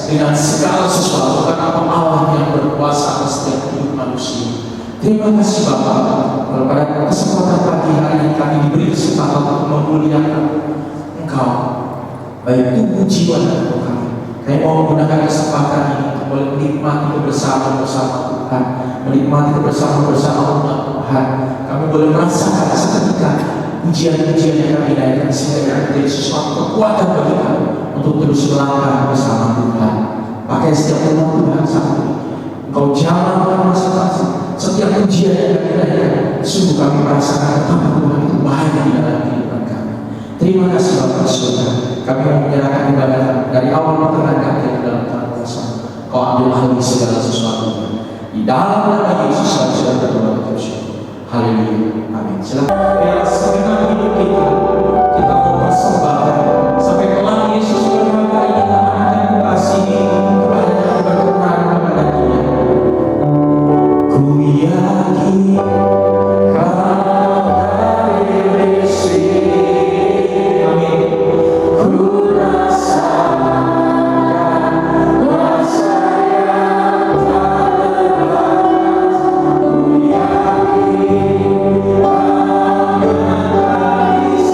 dengan segala sesuatu, karena Allah yang berkuasa atas setiap hidup manusia. Terima kasih Bapa, pada kesempatan pagi hari ini kami diberi kesempatan untuk memuliakan Engkau, baik tubuh, jiwa, dan roh kami. Kami mau menggunakan kesempatan ini untuk boleh menikmati kebersamaan bersama Tuhan, menikmati kebersamaan bersama umat Tuhan. Kami boleh merasakan seketika ujian-ujian yang kami naikkan, sehingga kami menjadi sesuatu kekuatan bagi kami untuk terus melangkah bersama Tuhan. Pakai setiap umat Tuhan saat ini. Engkau jangan masing-masing. Setiap ujian yang kami naikkan, sungguh kami merasakan betapa Tuhan itu bahagia di dalam kehidupan kami. Terima kasih Bapak Surga. Kami mau menyerahkan ibadah dari awal pertengahan kami dalam tangan kuasa. Kau ambil alih segala sesuatu. Di dalam nama Yesus kami sudah berdoa bersyukur. Haleluya. Amin. Silakan. Biar segenap hidup kita mau persembahkan sampai kelak Yesus berkata, ini anak yang kukasihi, kepada yang berkenan kepada Dia. Ku yakin Kau dari Risik. Amin. Ku rasakan kuasa yang tak terbatas. Ku yakin Kau dari Risik.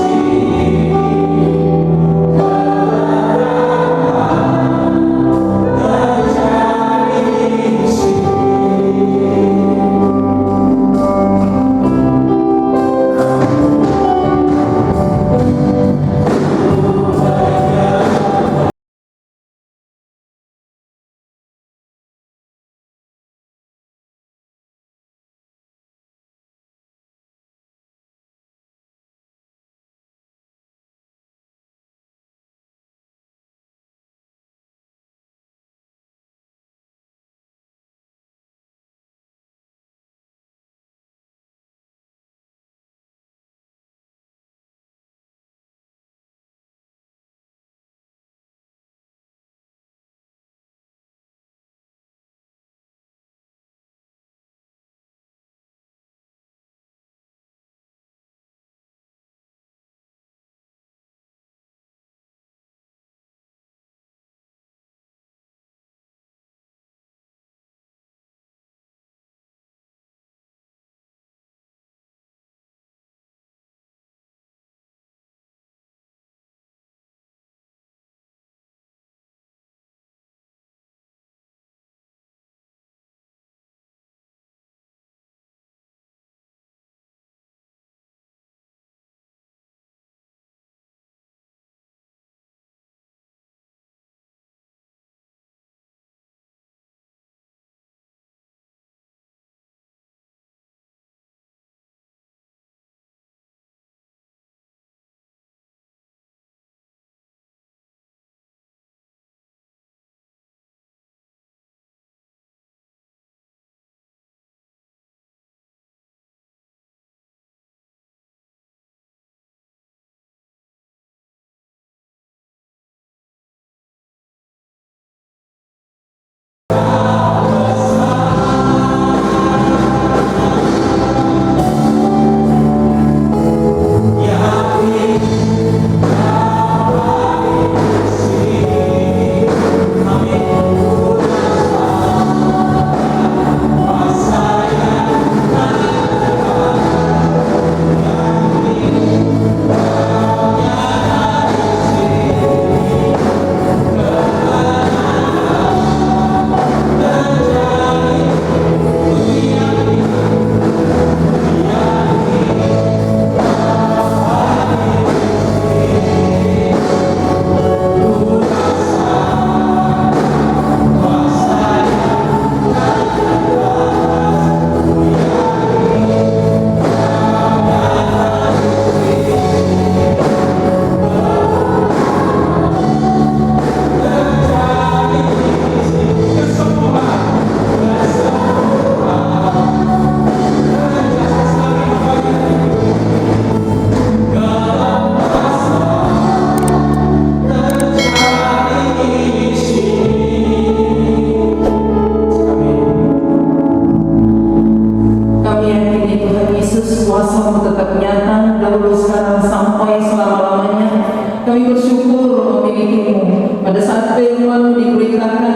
Kami bersyukur memilikimu. Pada saat firman diberikan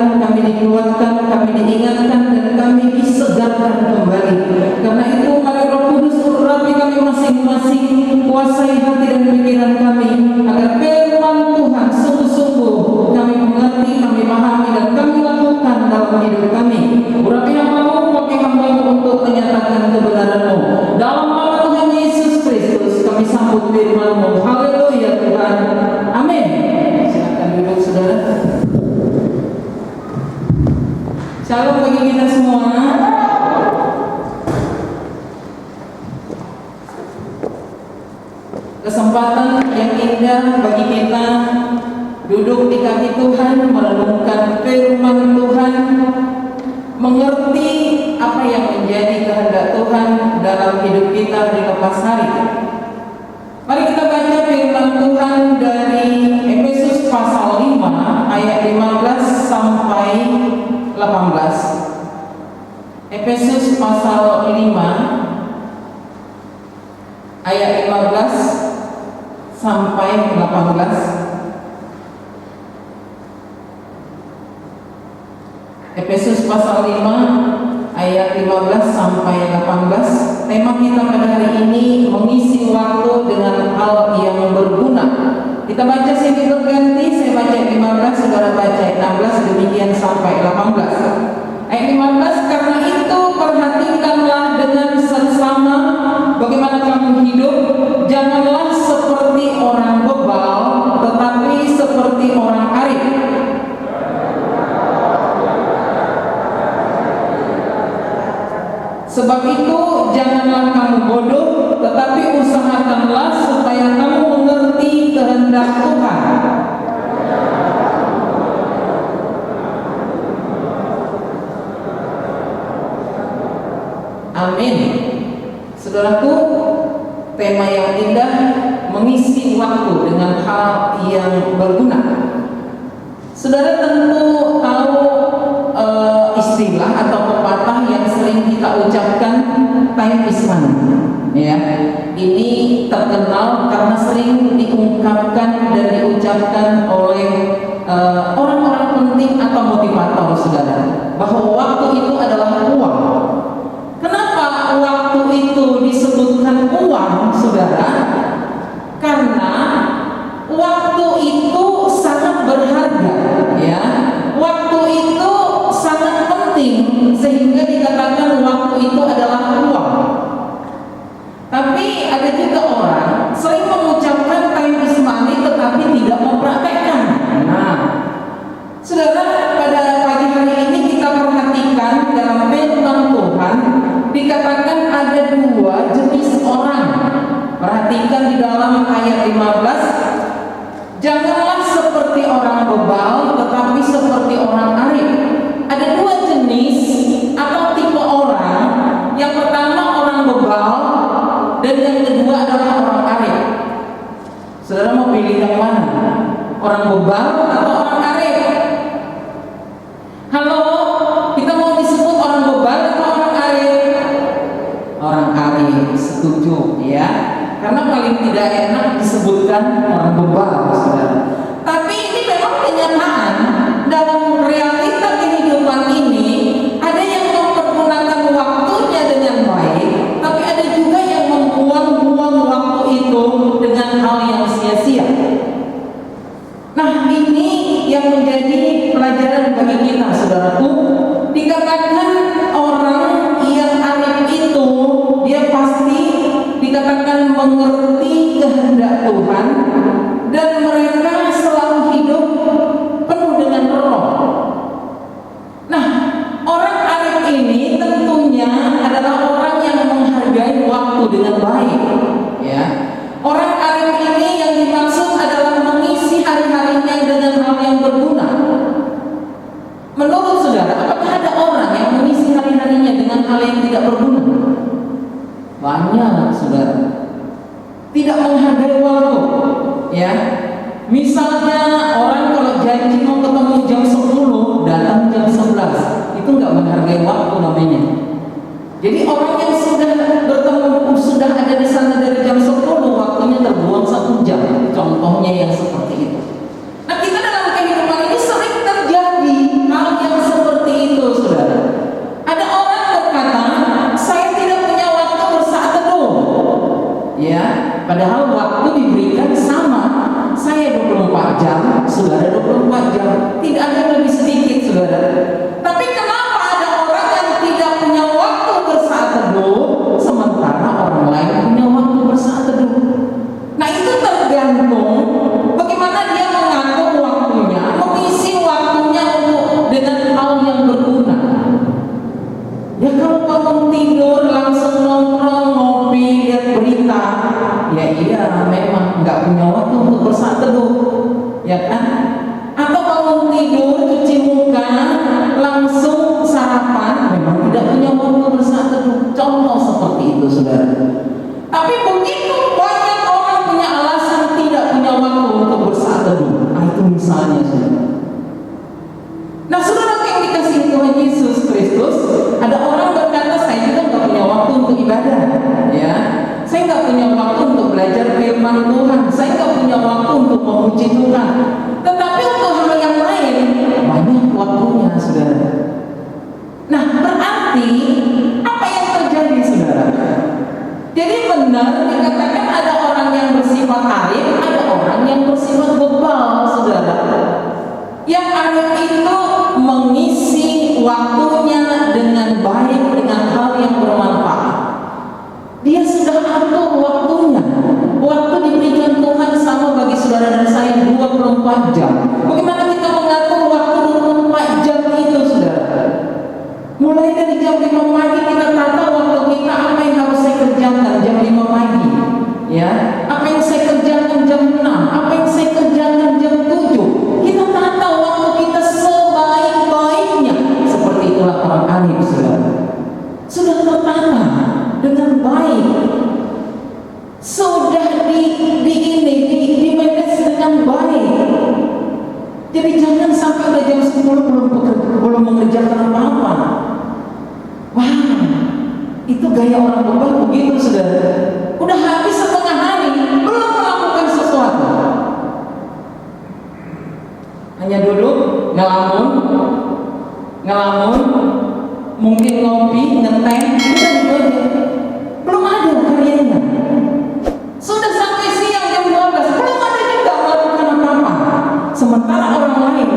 bagi kita semua. Kesempatan yang indah bagi kita duduk di kaki Tuhan, merenungkan firman Tuhan, mengerti apa yang menjadi kehendak Tuhan dalam hidup kita di lepas hari. Mari kita baca firman Tuhan dari Efesus pasal 5 ayat 15 sampai 18. Efesus pasal 5 ayat 15 sampai 18. Efesus pasal 5 ayat 15 sampai 18. Tema kita pada hari ini mengisi waktu dengan hal yang berguna. Kita baca sini berganti, saya baca 15, saudara baca 16, demikian sampai 18. Ayat 15, karena itu perhatikanlah dengan seksama bagaimana kamu hidup, janganlah seperti orang bebal, tetapi seperti orang arif. Sebab itu janganlah kamu bodoh, tetapi usahakanlah supaya kamu mengerti kehendak Tuhan. Amin. Saudaraku, tema yang indah mengisi waktu dengan hal yang berguna. Saudara tentu tahu istilah atau pepatah yang sering kita ucapkan, time is money. Ya, ini terkenal karena sering diungkapkan dan diucapkan oleh orang-orang penting atau motivator, saudara, bahwa waktu itu adalah uang. Kenapa waktu itu disebutkan uang, saudara? Karena waktu itu sangat berharga, ya. Waktu itu sangat penting sehingga dikatakan waktu itu adalah uang. Tapi ada juga orang sering mengucapkan time is money tetapi tidak mempraktekkan. Nah, saudara, pada pagi hari ini kita perhatikan dalam firman Tuhan dikatakan ada dua jenis orang. Perhatikan di dalam ayat 15, janganlah seperti orang bebal tetapi seperti orang arif. Ada dua jenis atau tipe orang. Yang pertama orang bebal dan yang kedua adalah orang arif. Saudara mau pilih yang mana? Orang bebal atau orang arif? Halo, kita mau disebut orang bebal atau orang arif? Orang arif, setuju ya. Karena paling tidak enak disebutkan orang bebal, saudara. Tapi ini memang kenyataan dalam realita kehidupan ini. Ada yang mempergunakan waktunya dengan baik, tapi ada juga yang membuang-buang waktu itu dengan hal yang sia-sia. Nah, ini yang menjadi pelajaran bagi kita, saudaraku. Dikatakan orang yang arif itu dia pasti dikatakan mengerti kehendak Tuhan dan mereka selalu hidup penuh dengan roh. Nah, orang arif ini tentunya adalah orang yang menghargai waktu dengan baik, ya. Orang arif ini yang dimaksud adalah mengisi hari-harinya dengan hal yang berguna. Menurut saudara, apakah ada orang yang mengisi hari-harinya dengan hal yang tidak berguna? Banyak, saudara. Tidak menghargai waktu, ya. Misalnya orang kalau janji mau ketemu jam 10, datang jam 11. Itu nggak menghargai waktu namanya. Jadi orang yang sudah bertemu, sudah ada di sana dari jam 10, waktunya terbuang 1 jam. Contohnya yang seperti itu. Nah, kita dalam kehidupan ini sering terjadi hal yang seperti itu, saudara. Ada orang berkata, saya tidak punya waktu bersaat teduh. Ya, padahal waktu diberikan sama. Saya 24 jam, saudara 24 jam. Tidak ada lebih sedikit, saudara. Tapi kenapa ada orang yang tidak nggak punya waktu untuk bersaat teduh, ya kan? Atau bangun tidur, cuci muka, langsung sarapan, memang tidak punya waktu bersaat teduh. Contoh seperti itu, saudara. Tapi begitu banyak orang punya alasan tidak punya waktu untuk bersaat teduh. Nah, itu misalnya, saudara. Nah, saudara yang dikasihi Tuhan Yesus Kristus, ada orang berkata, saya juga nggak punya waktu untuk ibadah, ya. Saya nggak punya waktu untuk belajar firman Tuhan. Saya nggak punya waktu untuk memuji Tuhan. Tetapi untuk hal yang lain banyak waktunya, saudara. Nah, berarti apa yang terjadi, saudara? Jadi benar dikatakan ada orang yang bersifat arif, ada orang yang bersifat bebal, saudara. Yang arif itu mengisi waktunya dengan baik, dengan hal yang bermanfaat. Dia sudah atur waktunya. Waktu diberikan Tuhan sama bagi saudara dan saya 24 jam. Bagaimana kita mengatur waktu 24 jam itu, saudara? Mulai dari jam 5 pagi kita tata waktu kita, apa yang harus saya kerjakan jam 5 pagi, ya. Apa yang saya kerjakan jam 6, apa yang saya kerjakan jam 7. Kita tata waktu kita sebaik-baiknya. Seperti itulah orang arif, saudara. Sudah tertata dengan baik, sudah di manage dengan baik. Jadi jangan sampai udah jam 10 belum mengerjakan apa-apa. Wah, itu gaya orang bebal begitu, saudara. Udah habis setengah hari belum melakukan sesuatu, hanya duduk ngelamun, mungkin ngopi, ngeteh, udah gitu aja. Belum ada karyanya. Sudah sampai siang jam 12, belum ada juga melakukan apa-apa. Sementara orang lain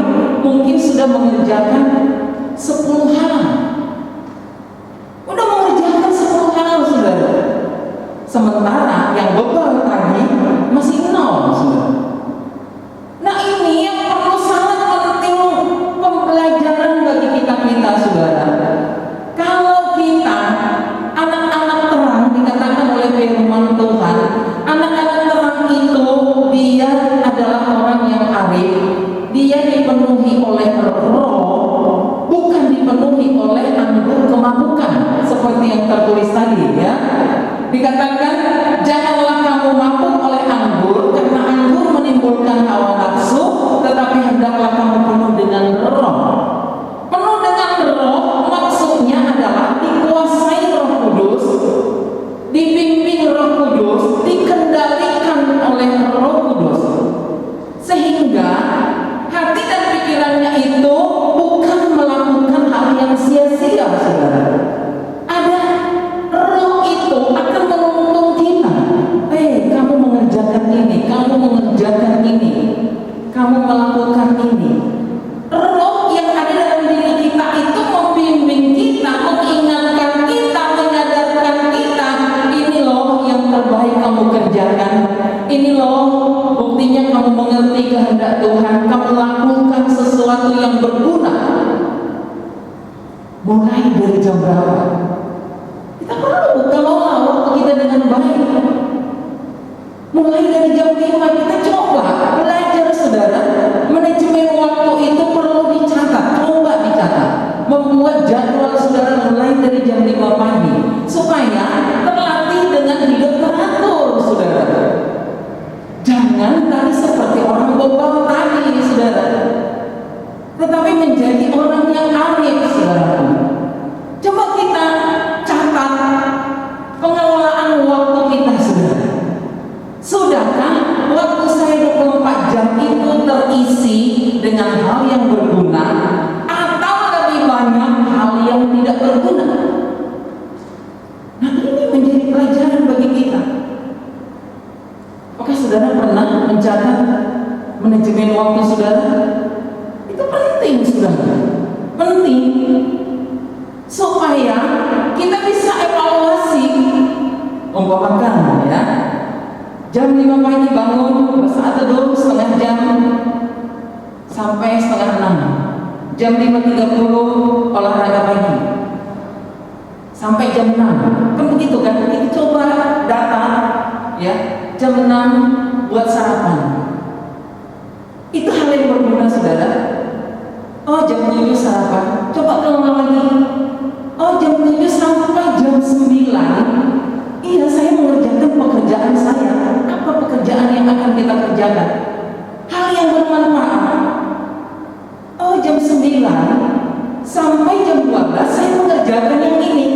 mungkin sudah mengerjakan 10 hal. Udah mengerjakan 10 hal, saudara. Sementara yang bebal tadi masih 0, saudara. Nah, ini yang perlu sangat penting pembelajaran bagi kita, saudara. Kalau kita anak-anak terang, dikatakan oleh firman Tuhan, anak-anak terang itu dia adalah orang yang arif. Dia dipenuhi oleh roh, bukan dipenuhi oleh anggur kemabukan, seperti yang tertulis tadi, ya. Dikatakan, janganlah kamu mabuk oleh anggur, karena anggur menimbulkan hawa nafsu, tetapi hendaklah kamu penuh dengan roh. Penuh dengan roh maksudnya adalah dikuasai Roh Kudus, dibimbing Roh Kudus, dikendalikan oleh Roh Kudus, sehingga hati dan pikirannya itu bukan melakukan hal yang sia-sia, saudara. Ada roh itu akan menuntun kita. Kamu mengerjakan ini, kamu mengerjakan ini, kamu melakukan ini. Roh yang ada dalam diri kita itu membimbing kita, mengingatkan kita, menyadarkan kita, ini loh yang terbaik kamu kerjakan, ini loh buktinya kamu mengerti kehendak Tuhan, kamu lakukan sesuatu yang berguna. Mulai dari jam berapa? Kita perlu kelola waktu kita dengan baik. Mulai dari jam 5 kita coba belajar, saudara. Manajemen waktu itu perlu dicatat, coba dicatat. Membuat jadwal saudara mulai dari jam 5 pagi supaya terlatih dengan hidup teratur, saudara. Jangan tadi seperti orang bebal tadi, saudara, tetapi menjadi orang yang arif, saudara. Coba kita catat pengelolaan waktu kita, saudara. Sudahkah waktu saya 24 jam itu terisi dengan hal yang berguna, atau lebih banyak hal yang tidak berguna? Nah, ini menjadi pelajaran bagi kita. Apakah saudara pernah mencatat manajemen waktu saudara? Itu penting, saudara. Penting supaya kita bisa evaluasi. Umpamakan, ya, jam 5 pagi bangun, bersaat teduh setengah jam sampai setengah 6. Jam 5.30 olahraga pagi sampai jam 6. Kan begitu kan? Kita coba data, ya. Jam 6 buat sarapan. Itu hal yang berguna, saudara. Oh, jam 7 sarapan, coba keluar lagi. Oh, jam 7 sampai jam 9. Iya, saya mengerjakan pekerjaan saya. Apa pekerjaan yang akan kita kerjakan? Hal yang bermanfaat. Oh, jam 9 sampai jam 12 saya mengerjakan yang ini.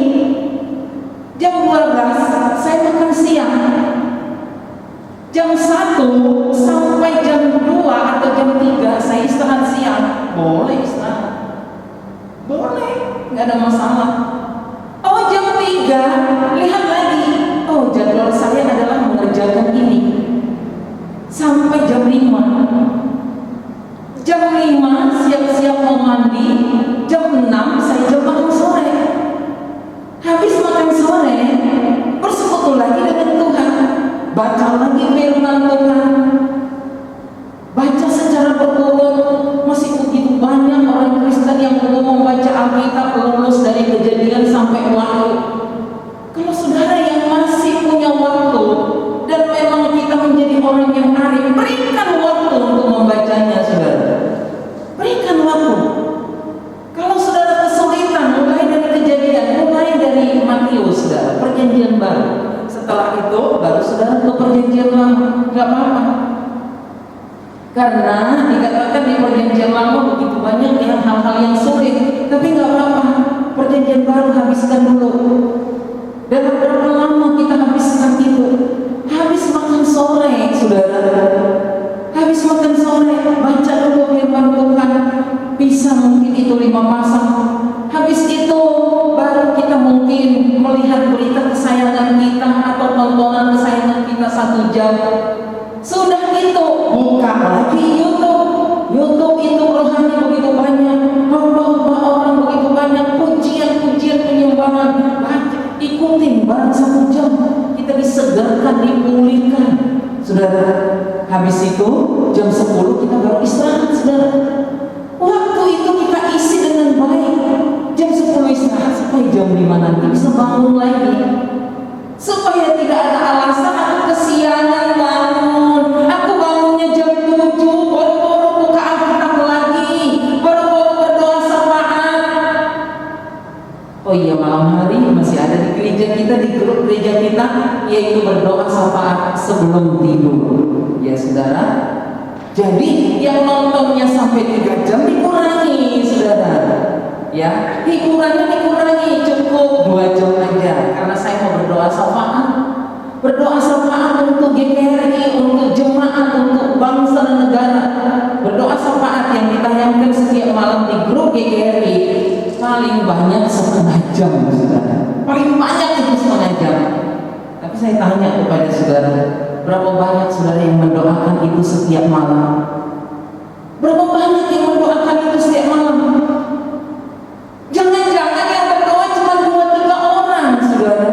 Jam 12 saya makan siang. Jam 1 sampai jam 2 atau jam 3 saya istirahat siang. Boleh istirahat. Boleh, nggak ada masalah. Oh, jam 3 lihat lagi. Oh, jadwal saya adalah mengerjakan ini sampai jam 5. Jam 5 siap-siap mau mandi. Jam 6 saya jam makan sore. Habis makan sore bersekutu lagi dengan Tuhan, baca lagi firman Tuhan, baca secara berturut. Masih begitu banyak orang Kristen yang belum membaca Alkitab, lulus dari Kejadian sampai Wahyu. Kalau saudara yang masih punya waktu dan memang kita menjadi orang yang arif, berikan waktu untuk membacanya, saudara. Berikan waktu. Kalau saudara kesulitan, mulai dari Kejadian, mulai dari Matius, saudara, Perjanjian Baru. Setelah itu baru saudara ke Perjanjian Lama, nggak apa-apa. Karena dikatakan di Perjanjian Lama begitu banyak hal-hal yang sulit, tapi nggak apa-apa. Perjanjian Baru habiskan dulu. Dan berapa lama kita habiskan itu? Habis makan sore, saudara. Habis makan sore, baca dulu firman Tuhan. Bisa mungkin itu 5 pasang. Habis itu baru kita mungkin melihat berita kesayangan kita atau tontonan kesayangan kita 1 jam. Sudah itu buka lagi YouTube. YouTube itu rohani begitu banyak, hamba-hamba orang begitu banyak, pujian-pujian penyembahan. Baca, ikutin barang 1 jam, kita disegarkan, dipulihkan. Saudara, habis itu jam 10 kita baru istirahat, saudara. Waktu itu kita isi dengan baik. Jam 10 istirahat supaya jam 5 nanti bisa bangun lagi. Supaya tidak ada alasan aku kesiangan bangun. Aku bangunnya jam 7, baru-baru buka Alkitab lagi, baru-baru berdoa syafaat. Oh iya, malam hari masih ada di gereja kita, di grup gereja kita, yaitu berdoa syafaat sebelum tidur. Ya saudara. Jadi yang nontonnya sampai 3 jam dikurangi, saudara. Ya, hiburannya dikurangi, cukup 2 jam aja. Karena saya mau berdoa syafaat. Berdoa syafaat untuk GKRI, untuk jemaat, untuk bangsa dan negara. Berdoa syafaat yang ditayangkan setiap malam di grup GKRI paling banyak 1/2 jam, saudara. Paling banyak itu 1/2 jam. Tapi saya tanya kepada saudara, berapa banyak saudara yang mendoakan itu setiap malam? Berapa banyak yang mendoakan itu setiap malam? Jangan-jangan yang berdoa cuma 2-3 orang, saudara.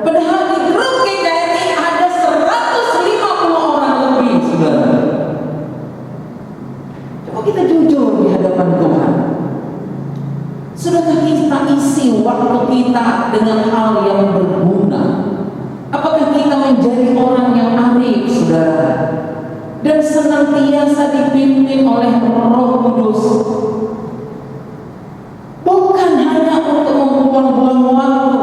Padahal di grup GKRI ada 150 orang lebih, saudara. Coba kita jujur di hadapan Tuhan. Sudahkah kita isi waktu kita dengan hal yang berguna? Apakah kita menjadi orang yang arif, saudara, dan senantiasa dipimpin oleh Roh Kudus? Bukan hanya untuk membuang-buang waktu.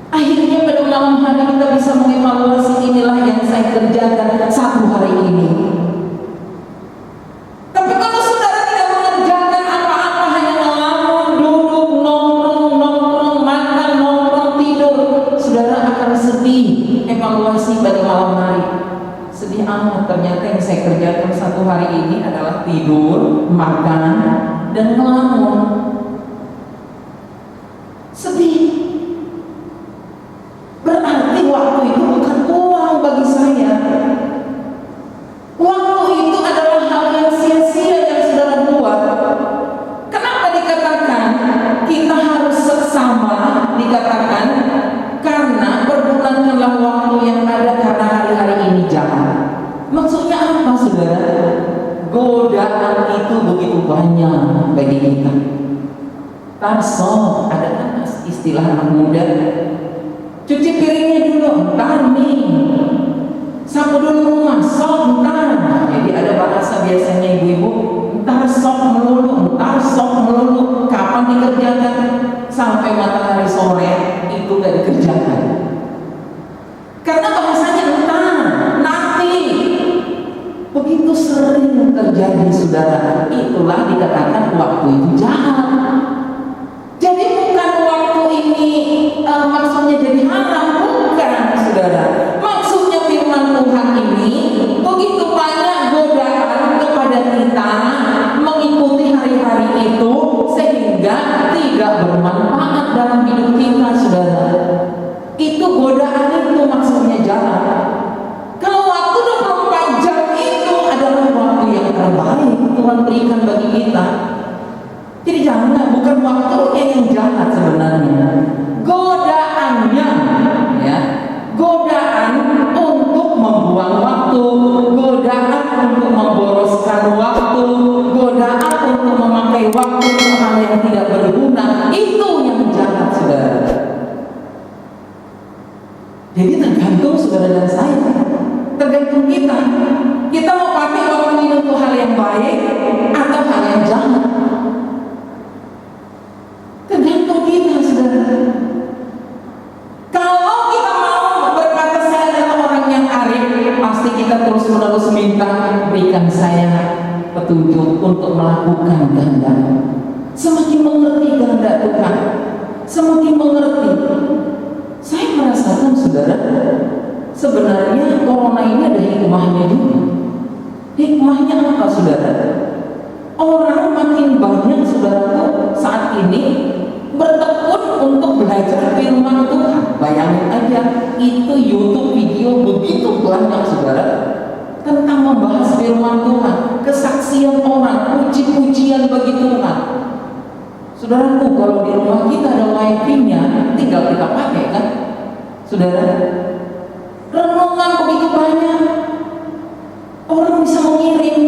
Akhirnya pada malam hari kita bisa mengevaluasi, inilah yang saya kerjakan 1 hari ini. Tapi kalau saudara tidak mengerjakan apa-apa, hanya ngelamun, duduk, nongkrong, makan, nongkrong, tidur, saudara akan sedih. Evaluasi pada malam hari, sedih amat. Ternyata yang saya kerjakan 1 hari ini adalah tidur, makan, dan ngelamun. Sedih. Berarti waktu itu bukan uang bagi saya. Waktu itu adalah hal yang sia-sia yang saudara buat. Kenapa dikatakan kita harus seksama? Dikatakan karena pergunakanlah waktu yang ada, karena hari-hari ini jahat. Maksudnya apa, saudara? Godaan itu begitu banyak bagi kita. Tarso, ada kan istilah anak muda? Cuci piringnya dulu, ntar nih. Sapu dulu rumah, sok ntar. Jadi ada bahasa biasanya ibu-ibu, ntar sok melulu, ntar sok melulu. Kapan dikerjakan? Sampai matahari sore itu gak dikerjakan. Karena bahasanya ntar, nanti. Begitu sering terjadi saudara, itulah dikatakan waktu itu jahat. Jadi bukan waktu ini maksudnya jadi haram, bukan saudara. Maksudnya firman Tuhan ini begitu banyak godaan kepada kita mengikuti hari-hari itu sehingga tidak bermanfaat dalam hidup kita saudara. Itu godaan itu maksudnya jahat. Kalau waktu 24 jam itu adalah waktu yang terbaik Tuhan berikan bagi kita. Jadi jangan, bukan waktunya yang jahat sebenarnya, godaannya, ya, godaan untuk membuang waktu, godaan untuk memboroskan waktu, godaan untuk memakai waktu untuk hal yang tidak berguna, itu yang jahat saudara. Jadi tergantung saudara dan saya, tergantung kita. Kita mau pakai waktu ini untuk hal yang baik atau hal yang jahat. Tergantung kita saudara. Kalau kita mau berkata saya adalah orang yang arif, pasti kita terus menerus minta berikan saya petunjuk untuk melakukan kehendak. Semakin mengerti kehendak Tuhan, semakin mengerti. Saya merasakan saudara, sebenarnya corona ini ada hikmahnya juga. Hikmahnya apa saudara? Orang makin banyak saudaraku saat ini bertekun untuk belajar firman Tuhan. Bayangin aja, itu YouTube video begitu banyak saudara tentang membahas firman Tuhan, kesaksian orang, puji-pujian bagi Tuhan. Saudaraku, kalau di rumah kita ada wifi-nya, tinggal kita pakai kan, saudara. Renungan begitu banyak, orang bisa mengirim.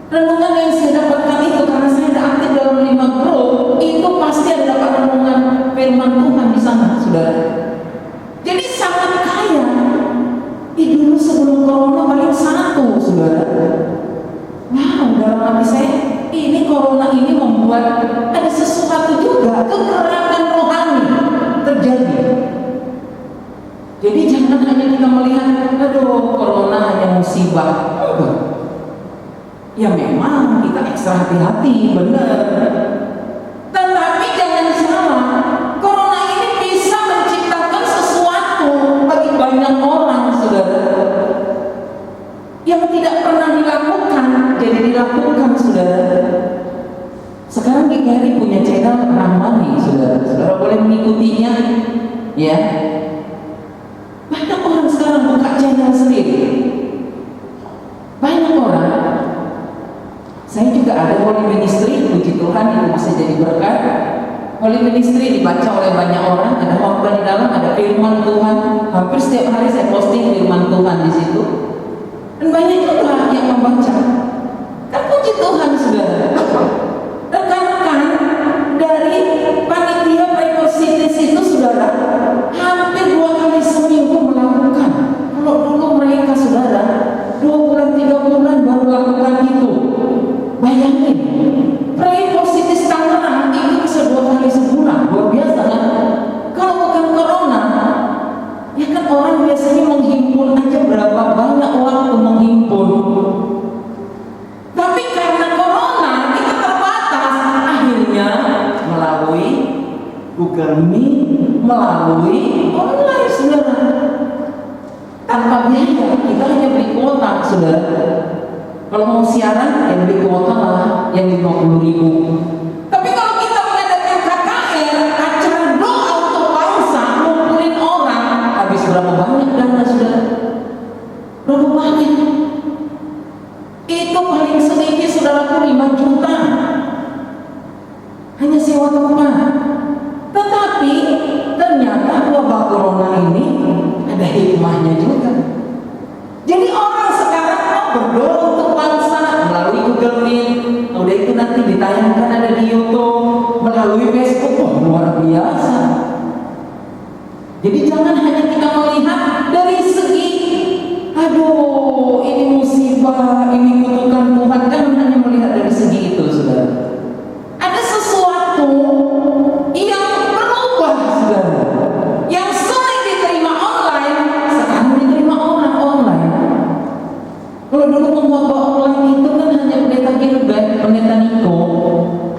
Renungan yang saya dapatkan itu karena saya ada aktif dalam 5 grup, itu pasti ada dapat renungan firman Tuhan di sana, saudara. Jadi sangat kaya. Dulu sebelum corona paling 1, saudara. Wow, dalam hati saya, ini corona ini membuat ada sesuatu juga, kegerakan rohani terjadi. Jadi jangan hanya kita melihat, aduh corona hanya musibah. Ya memang kita ekstra hati-hati, benar. Tetapi jangan salah, corona ini bisa menciptakan sesuatu bagi banyak orang, saudara, yang tidak pernah dilakukan, jadi dilakukan, saudara. Sekarang GKRI punya channel Rahmani, saudara. Saudara boleh mengikutinya, ya. Banyak orang sekarang buka channel sendiri. Banyak orang. Saya juga ada Holy Ministry, puji Tuhan itu bisa jadi berkat. Holy Ministry dibaca oleh banyak orang, ada khotbah di dalam, ada firman Tuhan. Hampir setiap hari saya posting firman Tuhan di situ. Dan banyak juga yang membaca. Kan puji Tuhan saudara. Rekan-rekan dari panitia Prepositis itu saudara, hampir 2 kali seminggu melakukan. Kalau dulu mereka saudara 2 bulan 3 bulan baru lakukan itu. Bayangin, Prepositis Tangerang itu bisa 2 kali sebulan, luar biasa kan? Kalau bukan corona, ya kan orang biasanya menghimpun aja berapa banyak waktu menghimpun. Tapi karena corona kita terbatas, akhirnya melalui Google Meet, melalui online saudara. Tanpa biaya, kita hanya beli kuota saudara. Kalau mau siaran, yang beli kuota lah yang 50.000. Tapi kalau kita mengadakan KKR, acara doa untuk bangsa, ngumpulin orang, habis berapa banyak dana saudara? Berapa banyak? Itu paling sedikit saudaraku 5 juta. Hanya sewa tempat. Tetapi ternyata wabah corona ini ada hikmahnya juga. Jadi orang sekarang berdoa untuk bangsa melalui Google Meet, udah itu nanti ditayangkan ada di YouTube, melalui Facebook, luar biasa. Jadi jangan hanya kita melihat dari segi wah ini kutukan Tuhan, jangan hanya melihat dari segi itu, saudara. Ada sesuatu yang berubah, saudara. Yang sulit diterima online, sekarang diterima orang online. Kalau dulu pengkhotbah online itu kan hanya pendeta Gilbert, pendeta Niko.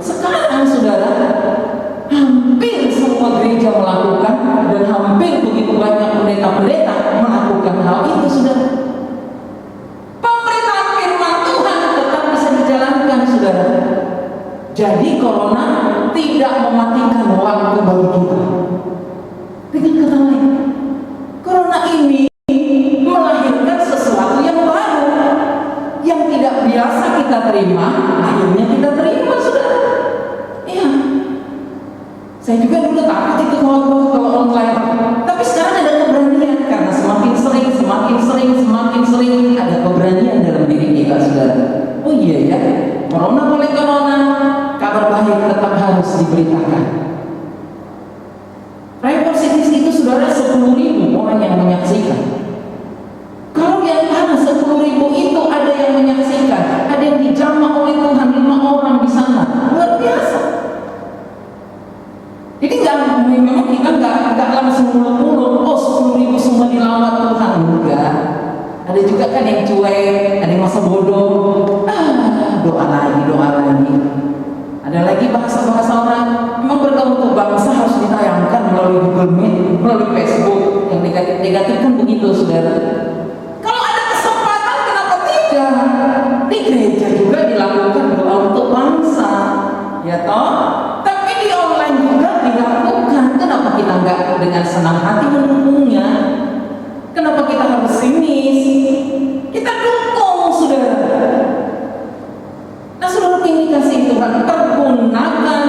Sekarang, saudara, hampir semua gereja melakukan, dan hampir begitu banyak pendeta-pendeta melakukan hal itu, saudara. Pemberitaan firman Tuhan tetap bisa dijalankan, saudara. Jadi corona tidak mematikan waktu bagi kita. Dengan kata lain, corona ini melahirkan sesuatu yang baru, yang tidak biasa kita terima, akhirnya kita terima, saudara. Iya. Saya juga dulu takut itu kalau online, tapi sekarang ada keberanian karena semakin sering ada keberanian dalam diri kita, saudara. Oh iya ya, corona boleh corona, kabar baik tetap harus diberitakan. Report Cities itu, saudara, 10.000 orang yang menyaksikan. Kalau yang mana 10.000 itu ada yang menyaksikan, ada yang dijamah oleh Tuhan 5 orang di sana, luar biasa. Jadi memang kita nggak langsung muluk-muluk, oh 10.000 semua dilawat Tuhan, enggak. Ada juga kan yang cuek, ada yang masa bodoh, doa lagi. Ada lagi bahasa-bahasa orang, memang bergaul bangsa harus ditayangkan melalui Google Meet, melalui Facebook, yang negatif kan begitu, saudara. Kalau ada kesempatan, kenapa tidak? Di gereja juga dilakukan doa untuk bangsa, ya toh? Tapi di online juga dilakukan. Kenapa kita nggak dengan senang hati mendukungnya? Kenapa kita harus sinis? Kita dukung, saudara. Nah, saudara, ini kasih Tuhan, pergunakan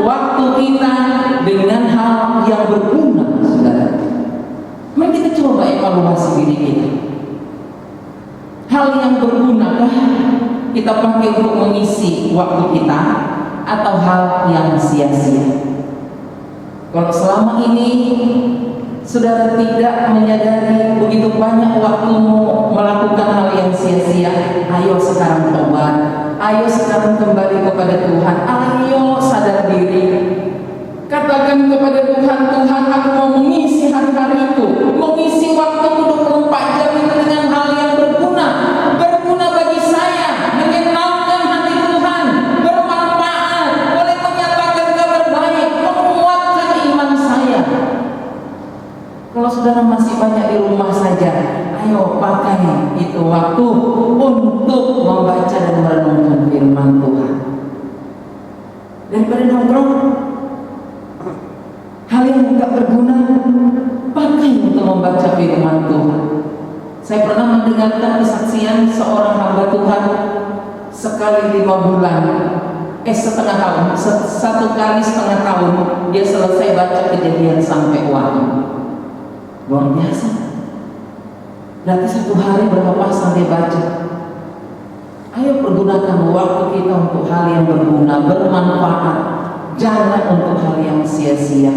waktu kita dengan hal yang berguna, saudara. Mari kita coba evaluasi diri kita. Hal yang bergunakah kita pakai untuk mengisi waktu kita, atau hal yang sia-sia? Kalau selama ini saudara tidak menyadari begitu banyak waktumu melakukan hal yang sia-sia, ayo sekarang tobat, ayo sekarang kembali kepada Tuhan, ayo sadar diri. Katakan kepada Tuhan, Tuhan, aku mau mengisi hari-hariku, mengisi waktu 24 jam itu dengan hal yang berguna bagi saya, menyenangkan hati Tuhan, bermanfaat, boleh menyatakan kabar baik, menguatkan iman saya. Kalau saudara masih banyak di rumah saja, ayo pakai itu waktu untuk membaca dan merenungkan firman Tuhan. Daripada nongkrong, hal yang tidak berguna, pakai untuk membaca firman Tuhan. Saya pernah mendengarkan kesaksian seorang hamba Tuhan, sekali 5 bulan, setengah tahun, 1 kali setengah tahun, dia selesai baca Kejadian sampai Wahyu. Luar biasa. Berarti 1 hari berapa pasal dia baca? Ayo pergunakan waktu kita untuk hal yang berguna, bermanfaat. Jangan untuk hal yang sia-sia.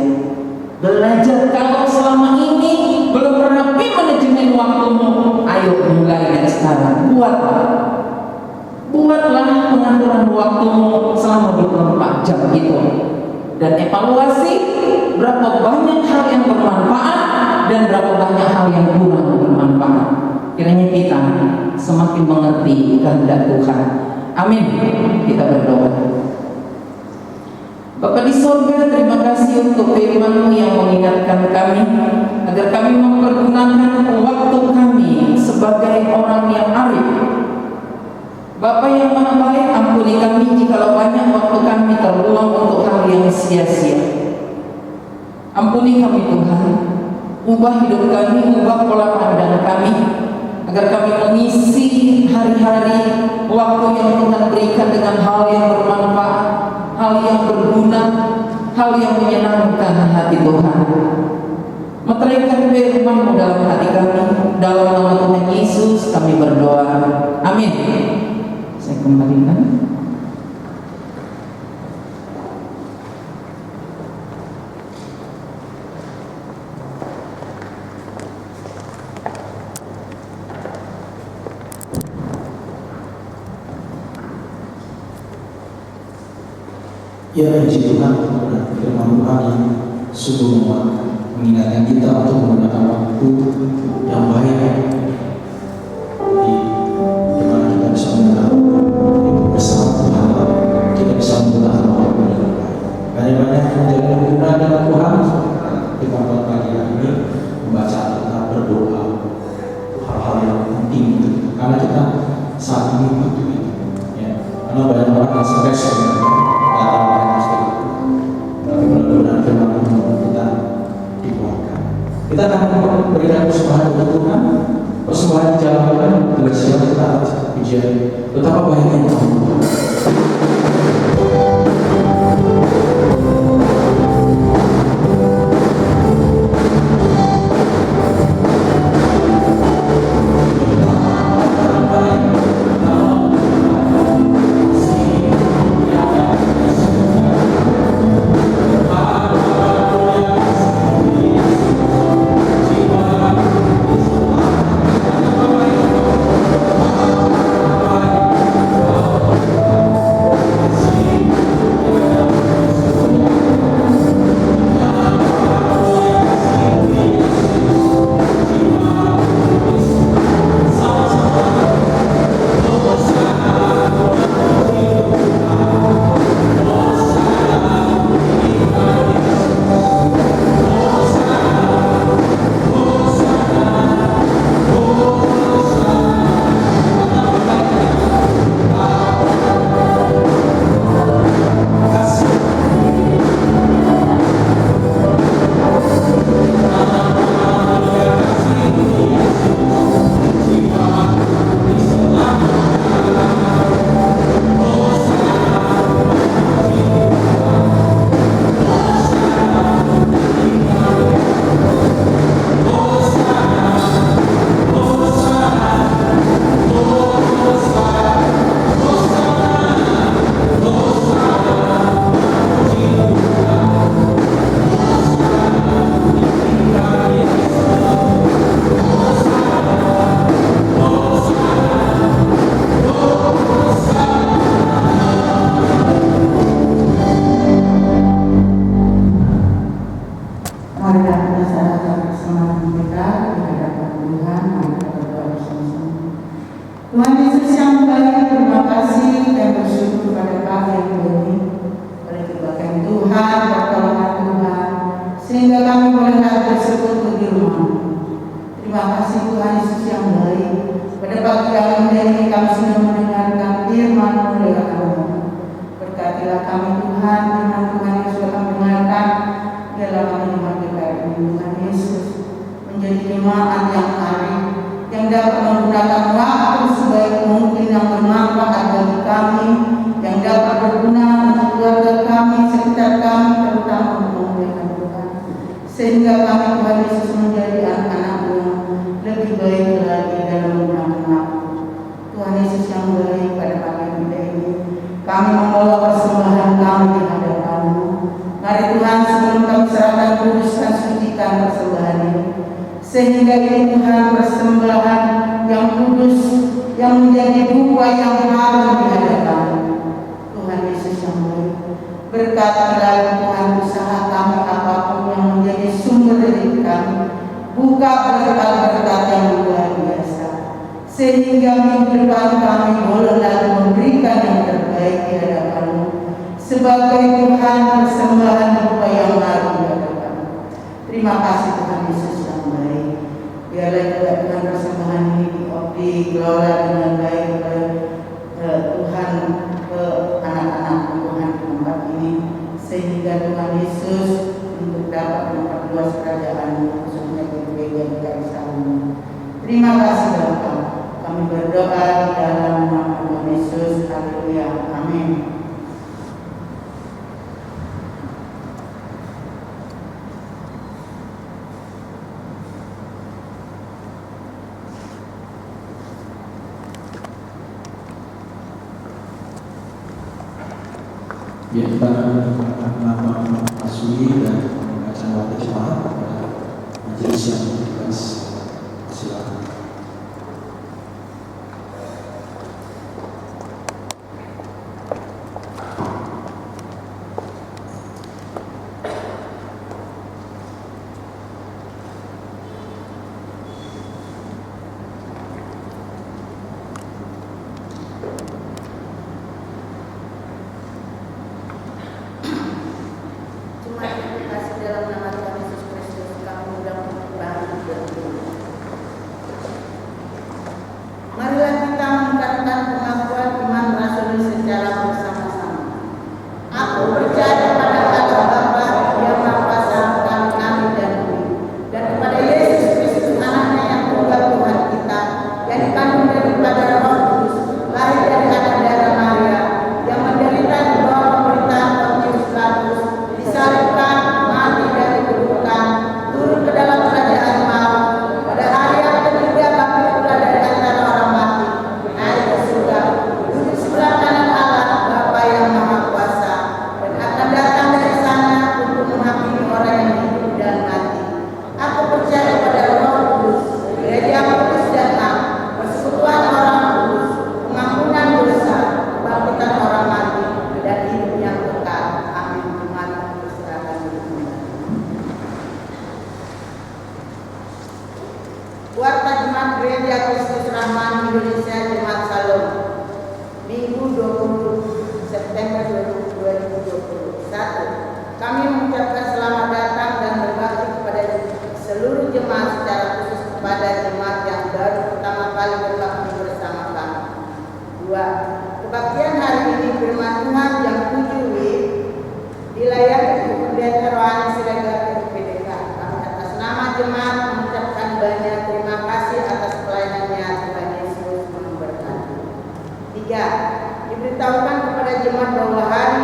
Belajar, kalau selama ini belum rapi manajemen waktumu, ayo mulai dari sekarang. Buatlah pengaturan waktumu selama 24 jam itu. Dan evaluasi berapa banyak hal yang bermanfaat dan berapa banyak hal yang kurang bermanfaat. Kiranya kita semakin mengerti kehendak Tuhan. Amin. Kita berdoa. Bapa di sorga, terima kasih untuk firman-Mu yang mengingatkan kami agar kami mempergunakan waktu kami sebagai orang yang arif. Bapa yang Maha Baik, ampuni kami jikalau banyak waktu kami terbuang untuk hal yang sia-sia. Ampuni kami Tuhan, ubah hidup kami, ubah pola pandang kami, agar kami mengisi hari-hari waktu yang Tuhan berikan dengan hal yang bermanfaat, hal yang berguna, hal yang menyenangkan hati Tuhan. Meteraikan firman-Mu dalam hati kami, dalam nama Tuhan Yesus kami berdoa. Amin. Saya kembalikan. Ya puji Tuhan, firman Tuhan yang sungguh menguatkan, mengingatkan kita untuk menggunakan waktu yang baik di mana kita bisa menggunakan bersama Tuhan, kita bisa menggunakan waktu dengan baik. Banyak-banyak menjadi berguna dengan Tuhan. Kita pada pagi hari ini membaca tentang berdoa, hal-hal yang penting untuk kita, karena kita saat ini butuh itu. Ya, karena banyak orang yang stres sebenarnya. Tapi mudah-mudahan firman Tuhan kita dikuatkan. Kita akan berikan persembahan untuk Tuhan. Persembahan jalan tugas kita pujian betapa baiknya Tuhan. Ya, kita akan melakukan tasbih dan membaca doa jemaat pada majelis yang bertugas. Silakan. Satu, kami mengucapkan selamat datang dan berbakti kepada seluruh jemaat, secara khusus kepada jemaat yang baru pertama kali berbakti bersama kami. Dua, kebaktian hari ini firman Tuhan jam 7 WIB dilayani Pendeta Rohani Siregar PDK. Kami atas nama jemaat mengucapkan banyak terima kasih atas pelayanannya. Tuhan Yesus memberkati. Tiga, diberitahukan kepada jemaat bahwa hari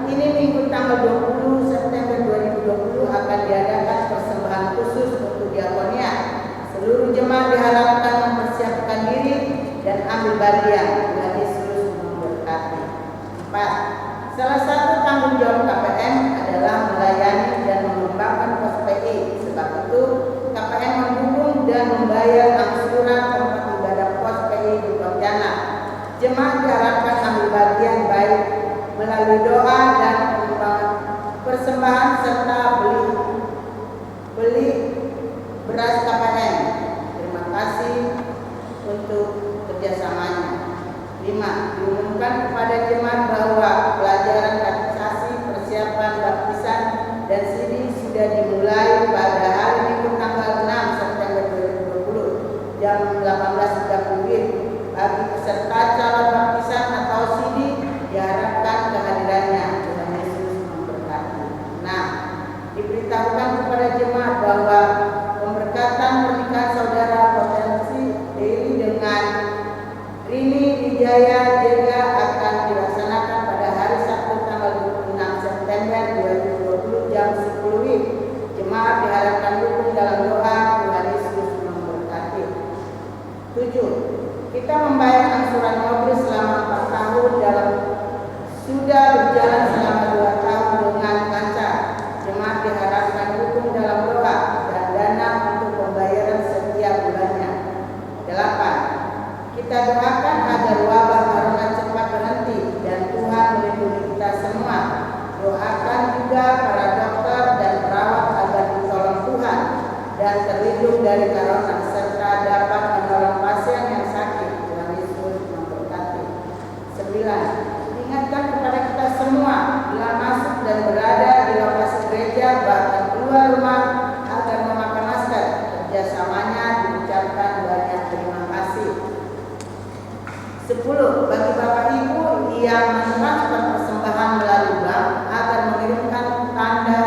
ini Minggu tanggal 20 September 2020 akan diadakan persembahan khusus untuk diakonia. Seluruh jemaat diharapkan mempersiapkan diri dan ambil bagian. Tuhan Yesus memberkati. 4. Salah satu tanggung jawab KPM adalah melayani dan mengembangkan pos PI. Sebab itu KPM mendukung dan membayar angsuran tempat ibadah pos PI di Pontianak. Jemaat diharapkan ambil bagian baik melalui doa dan persembahan serta beli beras KPM. Terima kasih untuk kerjasamanya. 5. Diumumkan kepada jemaat bahwa pelajaran katekisasi persiapan baptisan dan sidi sudah dimulai pada hari Minggu tanggal 6 September 2020 jam 18.30 WIB. Bagi peserta calon baptisan atau sidi diharapkan kehadirannya. Tuhan Yesus memberkati. Nah, diberitahukan kepada jemaat bahwa pemberkatan pernikahan saudara potensi Dewi dengan Rini Wijaya Jega akan dilaksanakan pada hari Sabtu tanggal 26 September 2020 jam 10 WIB. Jemaat diharapkan dukung dalam doa. Tuhan Yesus memberkati. 7. Kita membayar angsuran mobil selama 4 tahun sudah berjalan selama 2 tahun dengan lancar. Jemaat diharapkan dukung dalam doa dan dana untuk pembayaran setiap bulannya. 8. Kita doakan agar wabah corona cepat berhenti dan Tuhan melindungi kita semua. Doakan juga para dokter dan perawat agar ditolong Tuhan dan terlindung dari corona serta dapat menolong pasien yang sakit. Tuhan Yesus memberkati. 9. Ingatkan kepada kita semua bila masuk dan berada di lokasi gereja bahkan keluar rumah agar memakai masker. Kerjasamanya diucapkan banyak terima kasih. 10. Bagi Bapak Ibu yang mentransfer persembahan melalui bank agar mengirimkan tanda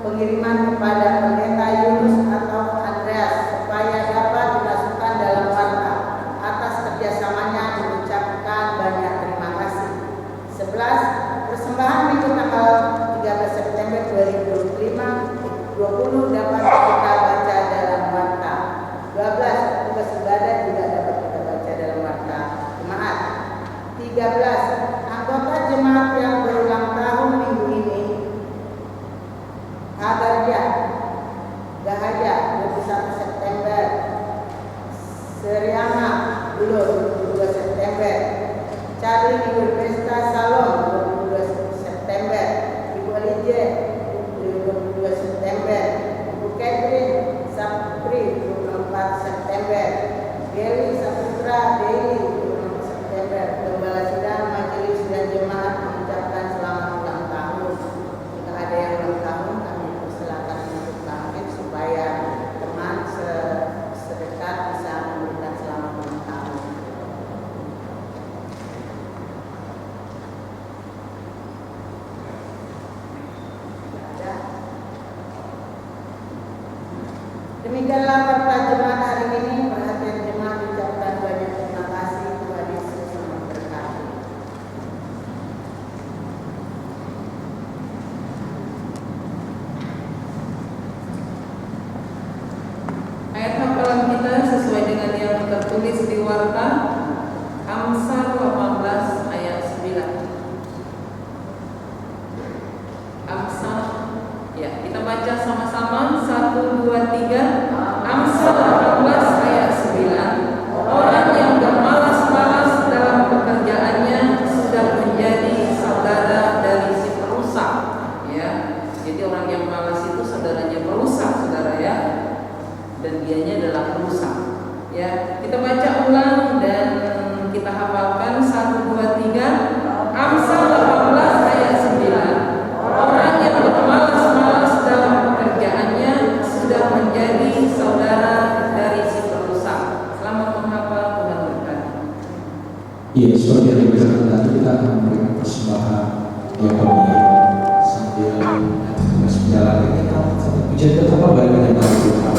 pengiriman kepada Pendeta Yunus atau Andreas supaya dapat dimasukkan dalam warta. Atas kerjasamanya diucapkan banyak terima kasih. 11. Persembahan Minggu tanggal 13 September 2020 dapat kita baca dalam warta. 12. Petugas ibadah juga dapat kita baca dalam warta jemaat. 13. Anggota jemaat yang berulang tahun minggu ini Agarja Gahaja 21 September, Seriana Dulu 22 September, Charlie Ibu Pesta Salom 22 September, Ibu Alije 22 September, Ibu Catherine Sapri 24 September, Geli Saputra Deli 24 September. Gembala sidang majelis dan jemaat mengucapkan selamat ulang tahun. Jika ada yang ulang tahun, kami persilakan untuk bangkit supaya teman sedekat bisa memberikan selamat ulang tahun. Ada. Demikianlah warta jemaat hari ini. Perhatian jemaat diucapkan banyak terima kasih. Tuhan Yesus memberkati. Ayat hafalan kita sesuai dengan yang tertulis di warta Amsal 18 ayat 9. Amsal, ya kita baca sama-sama 1, 2, 3. Amsal 18 ayat 9. Orang yang bermalas-malas dalam pekerjaannya sudah menjadi saudara dari si perusak. Ya, jadi orang yang malas itu saudaranya perusak, saudara ya. Dan dianya adalah perusak. Ya, kita baca ulang dan kita hafalkan. Iya, seperti yang dibicarakan tadi, kita akan memberikan persembahan diakonia sambil tugas berjalan. Kita sambil pujian betapa baiknya Tuhan Tuhan.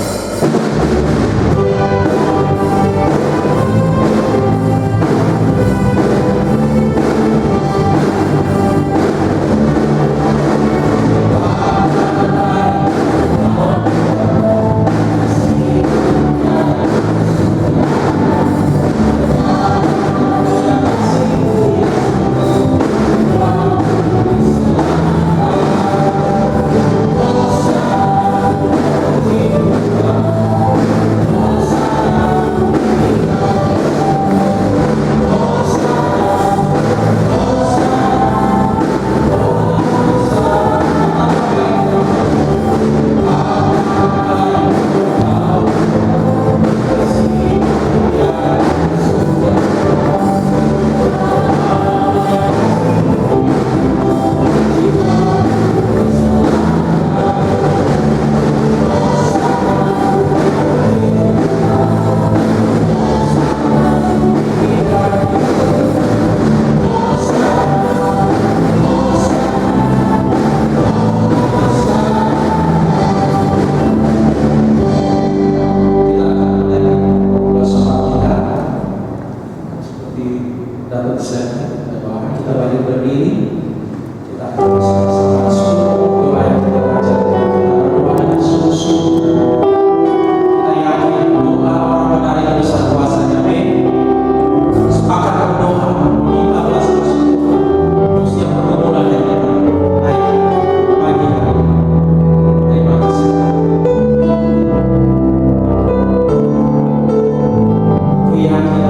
Ku yakin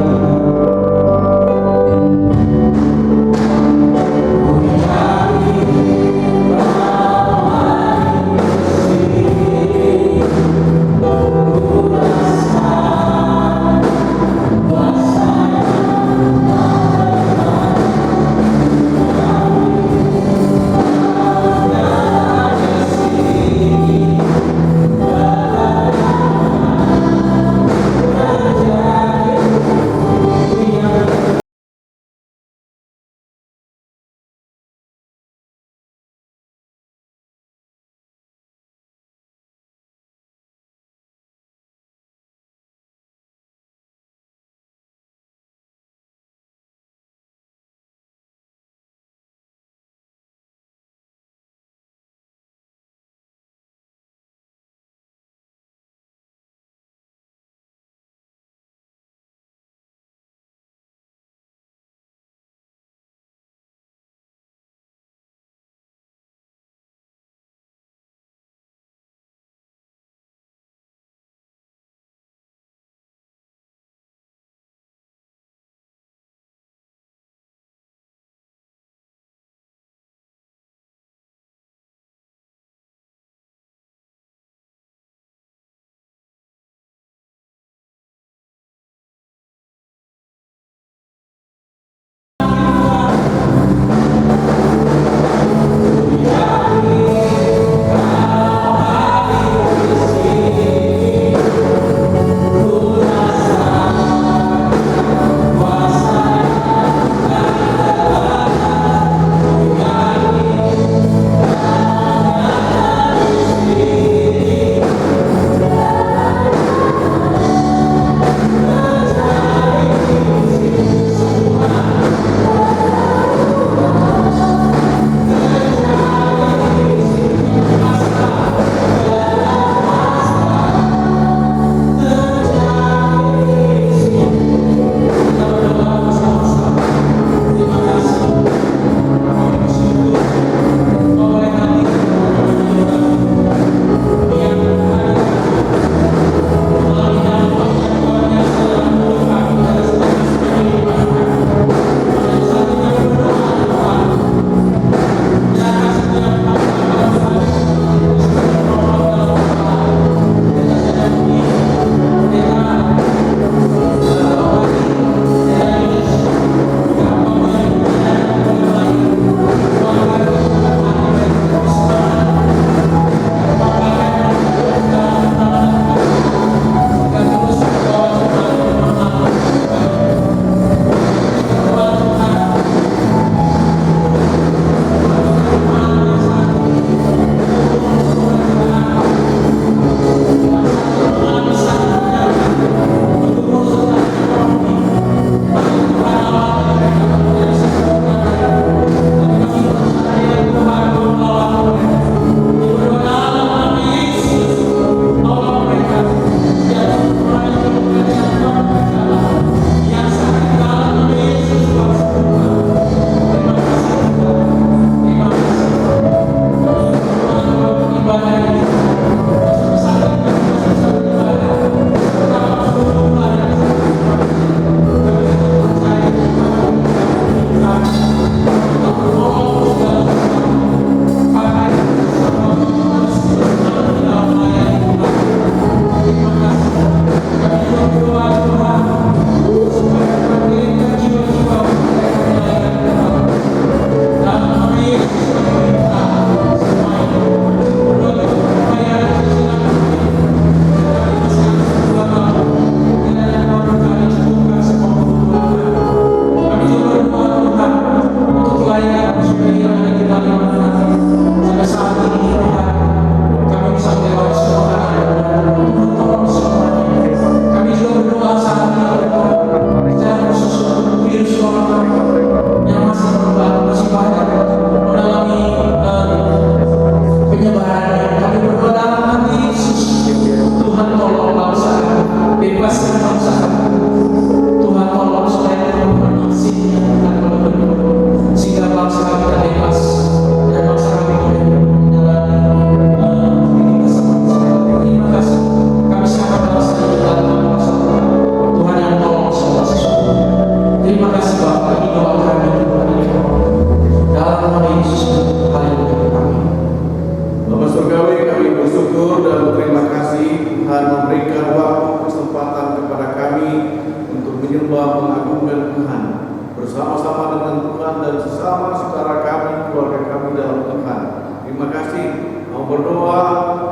bersama-sama dengan Tuhan dan sesama saudara kami, keluarga kami dalam Tuhan. Terima kasih. Mau berdoa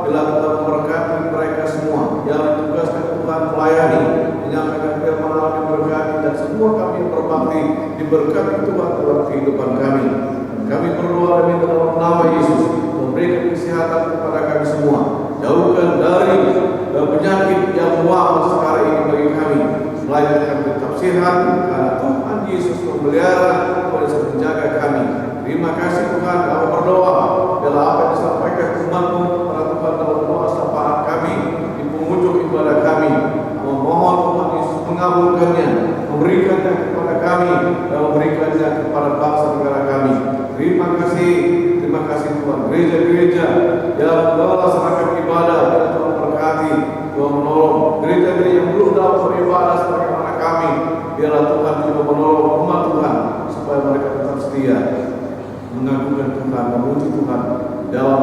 bila kita memberkati mereka semua yang ditugaskan Tuhan melayani, menyampaikan firman Allah, diberkati, dan semua kami yang berbakti diberkati Tuhan dalam kehidupan kami. Dan kami berdoa demi dalam nama Yesus, memberikan kesehatan kepada kami semua, jauhkan dari penyakit yang wabah sekarang ini bagi kami, melainkan kami tetap sehat karena Tuhan Yesus memelihara dan menjaga kami. Terima kasih Tuhan. Kami berdoa bila apa yang disampaikan umat-Mu kepada Tuhan dalam doa syafaat kami di penghujung ibadah kami, memohon Tuhan Yesus mengabulkannya, memberikannya kepada kami dan memberikannya kepada bangsa negara kami. Terima kasih Tuhan. Gereja-gereja yang melaksanakan ibadah, yang Tuhan berkati, Tuhan menolong. Gereja-gereja yang belum dapat beribadah sebagaimana kami, biarlah Tuhan juga menolong umat Tuhan supaya mereka tetap setia mengagungkan Tuhan, memuji Tuhan dalam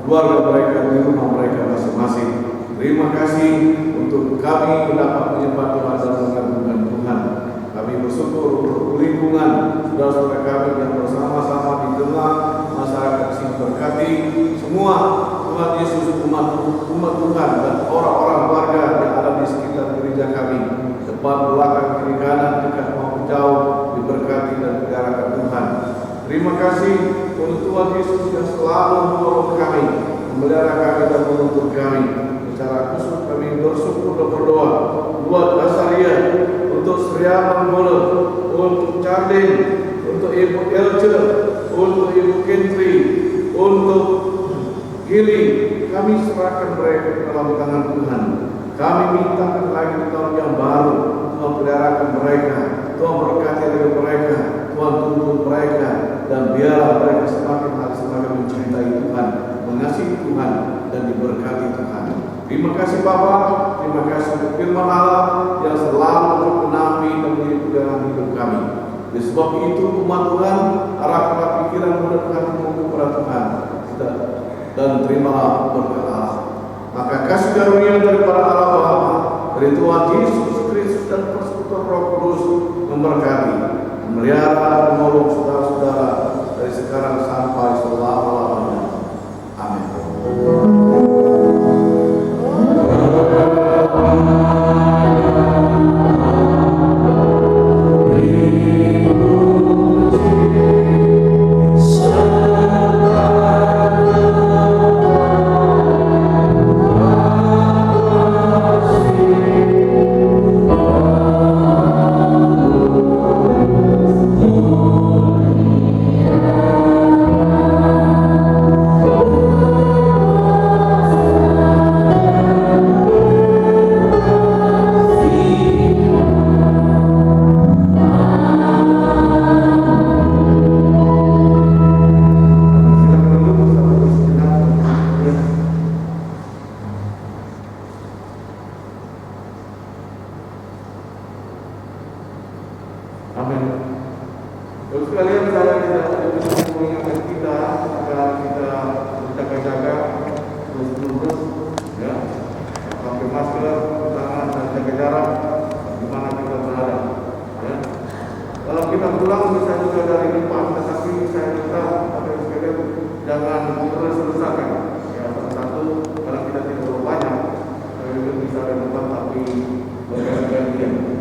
keluarga mereka, di rumah mereka masing-masing. Terima kasih untuk kami dapat menyembah Tuhan dan mengagungkan Tuhan. Kami bersyukur untuk lingkungan saudara-saudara kami yang bersama-sama di tengah masyarakat sini, berkati semua Tuhan Yesus, umat Tuhan dan orang-orang warga yang ada di sekitar gereja kami, depan, belakang, kiri, kanan, dekat maupun jauh, diberkati dan digarahkan Tuhan. Terima kasih untuk Tuhan Yesus yang selalu menolong kami, memelihara kami dan menuntun kami. Secara khusus kami bersyukur dan berdoa buat Basaria, untuk Sriaman Bola, untuk Cardin, untuk Ibu Elce, untuk Ibu Kentri, untuk Gili. Kami serahkan mereka ke dalam tangan Tuhan. Kami mintakan lagi di tahun yang baru, Tuhan peliharakan mereka, Tuhan berkati dari mereka, Tuhan tuntun mereka, dan biarlah mereka semakin mencintai Tuhan, mengasihi Tuhan, dan diberkati Tuhan. Terima kasih Bapa, terima kasih untuk firman Allah yang selalu berkenapi dan menjadi pegangan hidup kami. Oleh sebab itu umat Tuhan, arahkanlah pikiran dan hatimu kepada Tuhan, dan terimalah berkat Allah. Maka kasih karunia daripada Allah Bapa, dari Tuhan Yesus Kristus dan persekutuan Roh Kudus memberkati, memelihara, menolong saudara-saudara dari sekarang sampai selama-lamanya. Amin. Amin. Terus kalian saya tidak mengingatkan kita agar kita berjaga-jaga terus ya, pakai masker, tangan, dan jaga jarak di mana kita berada. Ya. Kalau kita pulang bisa juga dari depan, tetapi saya minta pada sekalian jangan terus-terusan. Ya, satu kalau kita tidak terlalu banyak, bisa dari depan tapi bergantian.